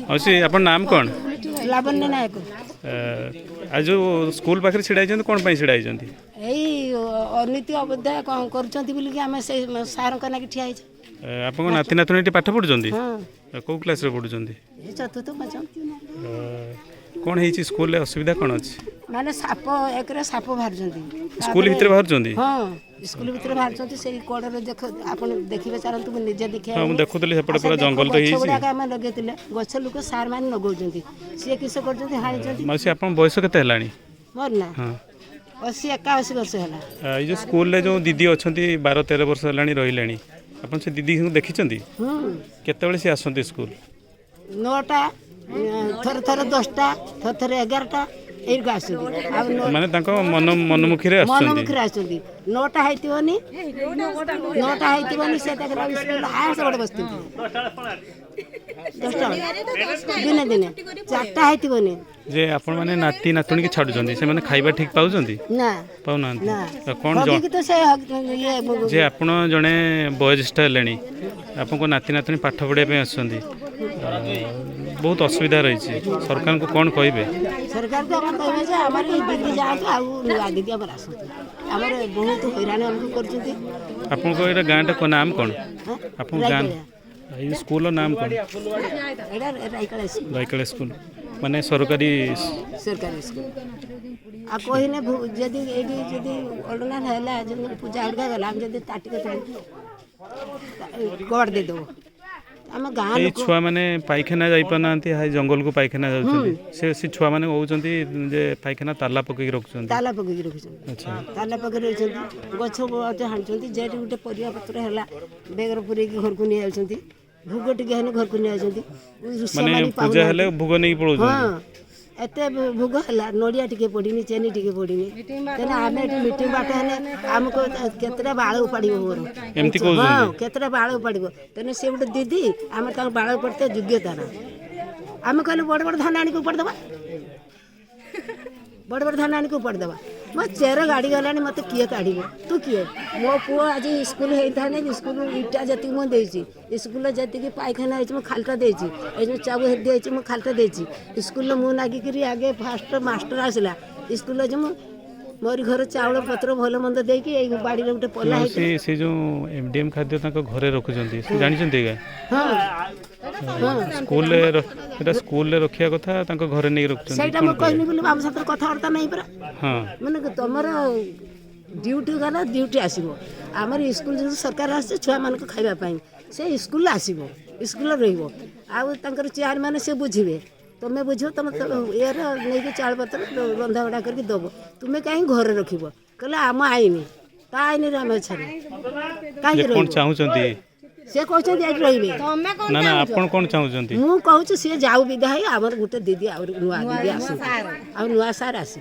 अच्छी अपन नाम कौन? लावण्य नायक। आज जो स्कूल पाखे छिड़ा कौन छिड़ा यही अनीति अबध्याय कर सार ना ठिया आप नाती नातुणी पाठ पढ़ुं हाँ कौ क्लास पढ़ुं चतुर्थ पंचम कौन है स्कूल असुविधा कौन अच्छी माने साप एक साप बाहर स्कूल भितर बाहर हाँ स्कूल भितर बाहर से कड़े देख आप देखिए चलते मुझे निजे देखिए हाँ देखुली सेपटे पूरा जंगल तो गुड़ाक आम लगे गछ लोक सार मैंने लगे सी किस कर हाणी आप बयस के मोर ना हाँ 80-81 वर्ष है ये स्कूल जो दीदी अच्छा 12-13 वर्ष है रही आप से दीदी देखी केत सी आसती स्कूल 9टा थर थर 10टा थर थर 11टा एरिक आस माने मनमुखी आसती 9टा होनी 9टा होनी से हाथ गोटे बस 10टा दिने दिने 4टा होनी जे आपण माने नाती नातुणी की छाडुचंदी से माने खाइबा ठीक पाउचंदी ना पाउना ना कोन जो तो से ये जे आपण जने बयोज्येष्ठ लेनी आपन को नाती नातुणी पाठ पढ़े पे आछंदी बहुत असुविधा रही सरकार को कौन कहे सरकार को हम कहबे जे हमर दीदी जात आ नुआ दीदी हमर आसत हमर बहुत हैरान हमको करछंती आपन को एटा गांटा को नाम कोन आपन गान ये स्कूल नाम कोन एटा रायकड़ा स्कूल माने सरकारी स्कूल आ कोहिने जदी एडी जदी ऑर्डिनल हैला जदी पूजा उड़गा गला हम जदी ताटी के गोड़ दे दो आम गाँ ये छुआ मैंने पाइखाना जाई पाना हाई जंगल को पाइखाना जाउछंती से छुआ मैंने होउछंती जे पाइखाना ताला पकई रखछंती ताला पकई रखछंती अच्छा ताला पकई रखछंती गछ गोटे हाणछंती जेटी गोटे परिया पत्र हैला बेगर पुरे की घर को नि आछंती भोग टिके हने घर को नि आछंती माने पूजा हेले भोग नै पड़ो हां एते भोग हैला नडिया टिके पड़िनी चेनी टिके पड़िनी तेना आमे एटी मीटिंग बाटे हने हमको केतरा बाळ उपाडिबो मोर एमती कहउछंती हां केतरा बाळ उपाडिबो तेने से गोटे दीदी आमे ता बाळ पड़ते योग्यता ना आमे कहले बड़ बड़ धान आनी को पड़ दबा बड़ बड़ धान आनी को पड़ दबा मो चेर गाड़ी गलानी मते किए काढिबो तू किए मो पुओ आज स्कूल हेता ने स्कूल इटा जति मो देछि स्कूल जति की पाइखाना है मो खालटा देछि ए जो चाबू हे देछि मो खालटा देछि स्कूल मो नागी करी आगे फास्ट मास्टर आसला स्कूल जे मो मोर घर चावल पत्र भल मंद दे कि ए बाड़ी रे गोटे पल्ला है से जो एमडीएम खाद्य ताको घरे रखुचंती से जानि चंती का हां स्कूल रे रखिया कथा ताको घरे नै रखुचंती सेटा म कहनी बोली बाबू साथ कथा वार्ता नै परा हां माने तमर ड्यूटी गला ड्यूटी आसीबो हमर स्कूल जो सरकार आसे छुआ मान को खाइबा पई से स्कूल आसीबो स्कूल रहिबो आ तांकर चेयर माने से बुझिबे तुम्हें बुझो तुम यार नहीं कि चाल पत्र रंधा बड़ा करके दबो तुम्हें कहीं घर रखिबो कहले आम आईनी ता आईनी रे हम छाड़ी काहे रे कोन चाहउचंती से कहउचंती आइ रहिबे ना ना आपण कोन चाहउचंती मु कहउच से जाऊ विदाई हमर गुटे दीदी और नुआ दीदी आसी आ नुआ सार आसी